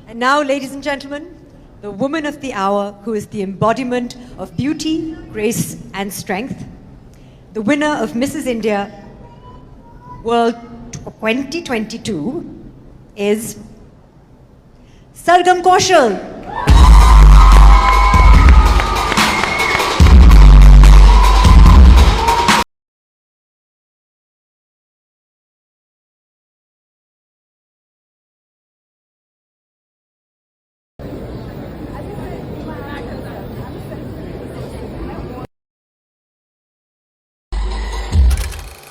And now, ladies and gentlemen, the woman of the hour who is the embodiment of beauty, grace, and strength, the winner of Mrs. India World 2022 is Sargam Kaushal.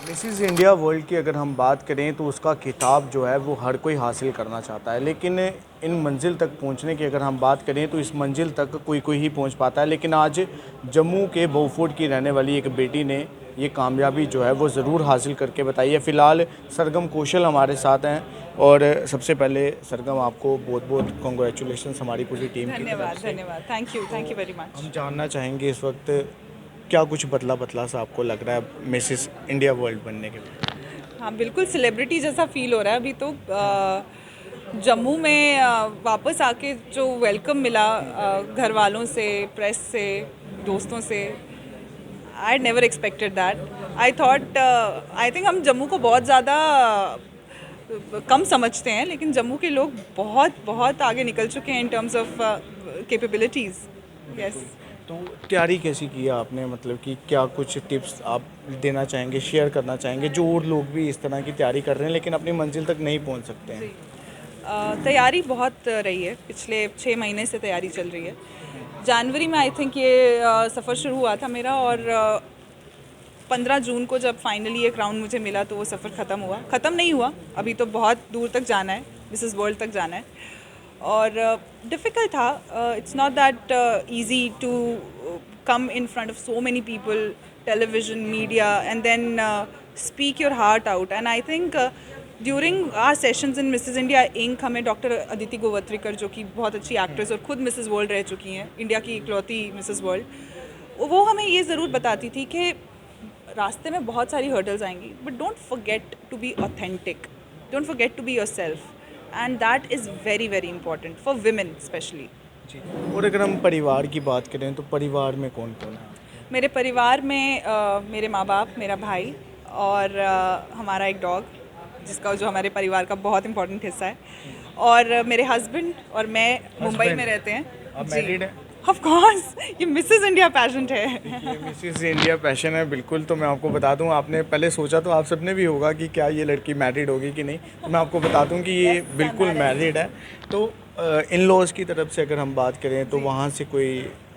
Mrs India world की अगर हम बात करें तो उसका खिताब जो है वो हर कोई हासिल करना चाहता है, लेकिन इन मंजिल तक पहुंचने की अगर हम बात करें तो इस मंजिल तक कोई ही पहुंच पाता है। लेकिन आज जम्मू के बोफोर्ड की रहने वाली एक बेटी ने ये कामयाबी जो है वो ज़रूर हासिल करके बताई है। फ़िलहाल सरगम कौशल हमारे साथ हैं और सबसे पहले सरगम आपको बहुत बहुत कॉन्ग्रेचुलेशंस हमारी पूरी टीम की तरफ से। धन्यवाद। Thank you very much. हम जानना चाहेंगे इस वक्त क्या कुछ बदला सा आपको लग रहा है मिसिस इंडिया वर्ल्ड बनने के बाद? हाँ, बिल्कुल सेलिब्रिटी जैसा फील हो रहा है अभी तो। जम्मू में वापस आके जो वेलकम मिला घर वालों से, प्रेस से, दोस्तों से, I never expected that. I think हम जम्मू को बहुत ज़्यादा कम समझते हैं, लेकिन जम्मू के लोग बहुत बहुत आगे निकल चुके हैं in terms of capabilities. Yes. तो तैयारी कैसी की है आपने, मतलब कि क्या कुछ टिप्स आप देना चाहेंगे, शेयर करना चाहेंगे जो और लोग भी इस तरह की तैयारी कर रहे हैं लेकिन अपनी मंजिल तक नहीं पहुंच सकते हैं? तैयारी बहुत रही है, पिछले 6 महीने से तैयारी चल रही है। जनवरी में आई थिंक ये सफ़र शुरू हुआ था मेरा, और 15 जून को जब फाइनली एक राउंड मुझे मिला तो वो सफ़र ख़त्म नहीं हुआ, अभी तो बहुत दूर तक जाना है, मिसेस वर्ल्ड तक जाना है। और डिफ़िकल्ट था। It's not that easy to come in front of so many people, television, media, and then speak your heart out. And I think during our sessions in Mrs India Inc, हमें doctor Aditi Govitrikar, जो कि बहुत अच्छी actress और ख़ुद Mrs world रह चुकी हैं, इंडिया की इकलौती मिसेस वर्ल्ड, वो हमें ये ज़रूर बताती थी कि रास्ते में बहुत सारी हर्डल्स आएंगी, but don't forget to be authentic, don't forget to be yourself, and that is very very important for women specially. जी। और अगर हम परिवार की बात करें तो परिवार में कौन कौन है? मेरे परिवार में मेरे माँ बाप, मेरा भाई और हमारा एक डॉग, जो हमारे परिवार का बहुत इंपॉर्टेंट हिस्सा है, और मेरे हस्बैंड और मैं मुंबई में रहते हैं। आप मैरिड हैं? ऑफ कोर्स, ये मिसेस इंडिया पैशन है। ये मिसेस इंडिया पैशन है, बिल्कुल। तो मैं आपको बता दूं, आपने पहले सोचा तो आप सबने भी होगा कि क्या ये लड़की मैरिड होगी कि नहीं, तो मैं आपको बता दूं कि ये बिल्कुल मैरिड है। तो इन लॉज की तरफ से अगर हम बात करें तो वहाँ से कोई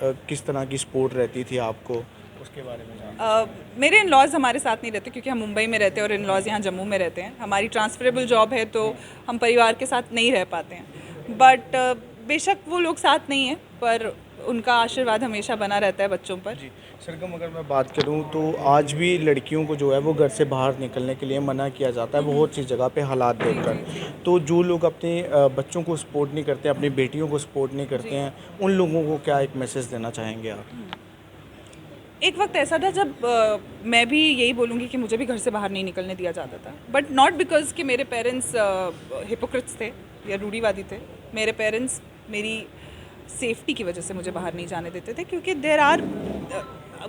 किस तरह की सपोर्ट रहती थी आपको, उसके बारे में मेरे इन लॉज हमारे साथ नहीं रहते क्योंकि हम मुंबई में रहते हैं और इन लॉज यहाँ जम्मू में रहते हैं। हमारी ट्रांसफरेबल जॉब है तो हम परिवार के साथ नहीं रह पाते हैं, बट बेशक वो लोग साथ नहीं हैं, पर उनका आशीर्वाद हमेशा बना रहता है बच्चों पर। जी सरगम, अगर मैं बात करूं तो आज भी लड़कियों को जो है वो घर से बाहर निकलने के लिए मना किया जाता है बहुत सी जगह पे हालात देखकर। तो जो लोग अपने बच्चों को सपोर्ट नहीं करते, अपनी बेटियों को सपोर्ट नहीं करते हैं, उन लोगों को क्या एक मैसेज देना चाहेंगे आप? एक वक्त ऐसा था जब मैं भी यही बोलूँगी कि मुझे भी घर से बाहर नहीं निकलने दिया जाता था, बट नॉट बिकॉज कि मेरे पेरेंट्स हिपोक्रेट्स थे या रूढ़ीवादी थे। मेरे पेरेंट्स मेरी सेफ्टी की वजह से मुझे बाहर नहीं जाने देते थे, क्योंकि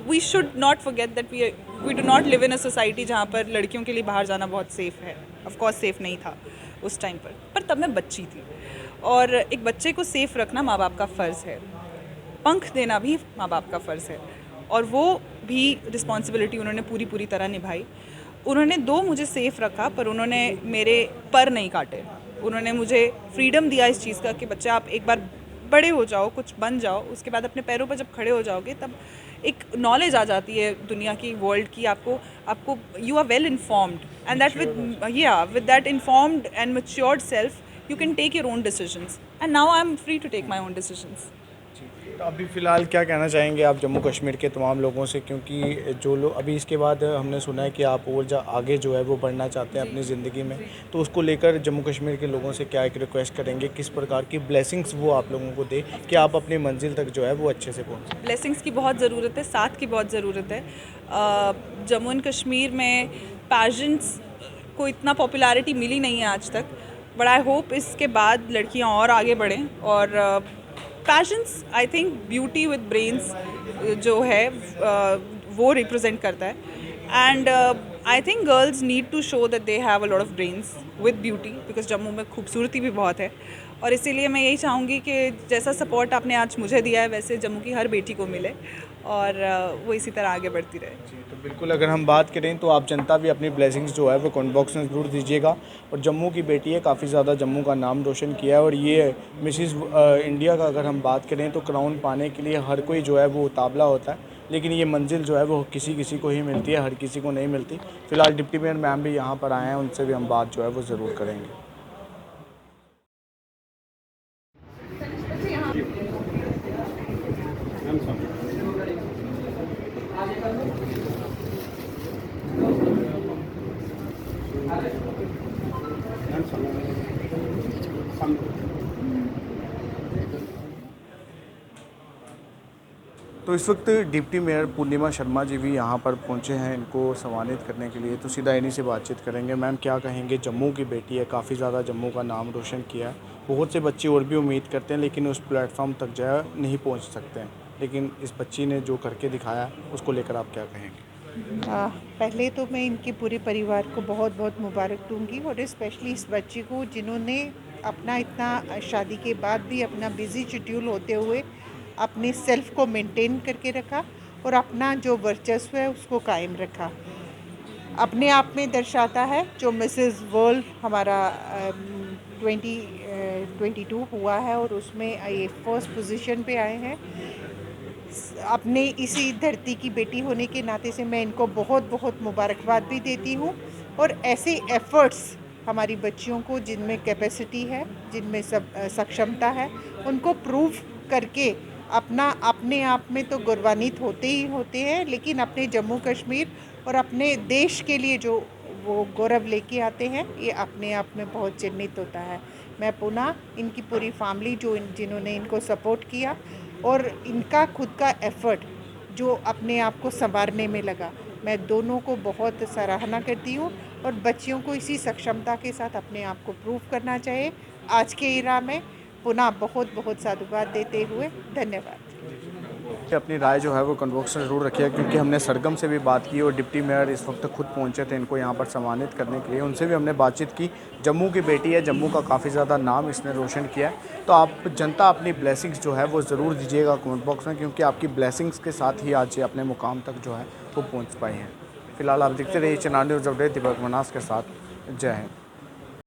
we should not forget that we do not live in a society जहाँ पर लड़कियों के लिए बाहर जाना बहुत सेफ़ है। ऑफ कोर्स सेफ़ नहीं था उस टाइम पर तब मैं बच्ची थी, और एक बच्चे को सेफ़ रखना माँ बाप का फ़र्ज़ है, पंख देना भी माँ बाप का फ़र्ज़ है, और वो भी रिस्पॉन्सिबिलिटी उन्होंने पूरी तरह निभाई। उन्होंने मुझे सेफ़ रखा, पर उन्होंने मेरे पर नहीं काटे। उन्होंने मुझे फ्रीडम दिया इस चीज़ का कि बच्चे आप एक बार बड़े हो जाओ, कुछ बन जाओ, उसके बाद अपने पैरों पर जब खड़े हो जाओगे तब एक नॉलेज आ जाती है दुनिया की, वर्ल्ड की। आपको you are well informed, and that with that informed and matured self you can take your own decisions, and now I am free to take my own decisions. तो अभी फ़िलहाल क्या कहना चाहेंगे आप जम्मू कश्मीर के तमाम लोगों से, क्योंकि जो लोग अभी इसके बाद हमने सुना है कि आप और आगे जो है वो बढ़ना चाहते हैं अपनी ज़िंदगी में, तो उसको लेकर जम्मू कश्मीर के लोगों से क्या एक रिक्वेस्ट करेंगे, किस प्रकार की ब्लेसिंग्स वो आप लोगों को दे कि आप अपनी मंजिल तक जो है वो अच्छे से पहुँचें? ब्लेसिंग्स की बहुत ज़रूरत है, साथ की बहुत ज़रूरत है। जम्मू एंड कश्मीर में पैजेंट्स को इतना पॉपुलैरिटी मिली नहीं है आज तक, बट आई होप इसके बाद लड़कियां और आगे बढ़ें और passions, I think beauty with brains जो है वो रिप्रेजेंट करता है and I think girls need to show that they have a lot of brains with beauty because Jammu में खूबसूरती भी बहुत है और इसीलिए मैं यही चाहूँगी कि जैसा सपोर्ट आपने आज मुझे दिया है वैसे जम्मू की हर बेटी को मिले और वो इसी तरह आगे बढ़ती रहे। जी, तो बिल्कुल अगर हम बात करें तो आप जनता भी अपनी ब्लेसिंग्स जो है वो कमेंट बॉक्स में ज़रूर दीजिएगा और जम्मू की बेटी है, काफ़ी ज़्यादा जम्मू का नाम रोशन किया है और ये मिसिस इंडिया का अगर हम बात करें तो क्राउन पाने के लिए हर कोई जो है वो उतावला होता है, लेकिन ये मंजिल जो है वो किसी किसी को ही मिलती है, हर किसी को नहीं मिलती। फ़िलहाल डिप्टी मेयर मैम भी यहाँ पर आए हैं, उनसे भी हम बात जो है वो ज़रूर करेंगे। तो इस वक्त डिप्टी मेयर पूर्णिमा शर्मा जी भी यहाँ पर पहुँचे हैं इनको सम्मानित करने के लिए, तो सीधा इन्हीं से बातचीत करेंगे। मैम क्या कहेंगे, जम्मू की बेटी है, काफ़ी ज़्यादा जम्मू का नाम रोशन किया है, बहुत से बच्चे और भी उम्मीद करते हैं लेकिन उस प्लेटफॉर्म तक जो है नहीं पहुँच सकते हैं, लेकिन इस बच्ची ने जो करके दिखाया उसको लेकर आप क्या कहेंगे? पहले तो मैं इनके पूरे परिवार को बहुत बहुत मुबारक दूंगी और स्पेशली इस बच्ची को जिन्होंने अपना इतना शादी के बाद भी अपना बिज़ी शेड्यूल होते हुए अपने सेल्फ को मेंटेन करके रखा और अपना जो वर्चस्व है उसको कायम रखा। अपने आप में दर्शाता है जो मिसेस वर्ल्ड हमारा 2022 हुआ है और उसमें ये फर्स्ट पोजीशन पे आए हैं। अपने इसी धरती की बेटी होने के नाते से मैं इनको बहुत बहुत मुबारकबाद भी देती हूँ और ऐसे एफ़र्ट्स हमारी बच्चियों को जिनमें कैपेसिटी है, जिनमें सब सक्षमता है, उनको प्रूव करके अपने आप में तो गौरवान्वित होते ही होते हैं, लेकिन अपने जम्मू कश्मीर और अपने देश के लिए जो वो गौरव लेके आते हैं ये अपने आप में बहुत चिन्हित होता है। मैं पुनः इनकी पूरी फैमिली जिन्होंने इनको सपोर्ट किया और इनका खुद का एफ़र्ट जो अपने आप को संवारने में लगा, मैं दोनों को बहुत सराहना करती हूँ और बच्चियों को इसी सक्षमता के साथ अपने आप को प्रूव करना चाहिए। आज के इरा में पुनः बहुत बहुत साधुवाद देते हुए धन्यवाद। अपनी राय जो है वो कमेंट बॉक्स में ज़रूर रखिए, क्योंकि हमने सरगम से भी बात की और डिप्टी मेयर इस वक्त खुद पहुंचे थे इनको यहाँ पर सम्मानित करने के लिए, उनसे भी हमने बातचीत की। जम्मू की बेटी है, जम्मू का काफ़ी ज़्यादा नाम इसने रोशन किया है, तो आप जनता अपनी ब्लेसिंग्स जो है वो ज़रूर दीजिएगा कमेंट बॉक्स में, क्योंकि आपकी ब्लेसिंग्स के साथ ही आज ये अपने मुकाम तक जो है वो पहुँच पाए हैं। फिलहाल आप देखते रहिए चैनल न्यूज़ अपडेट दीपक मनास के साथ। जय हिंद।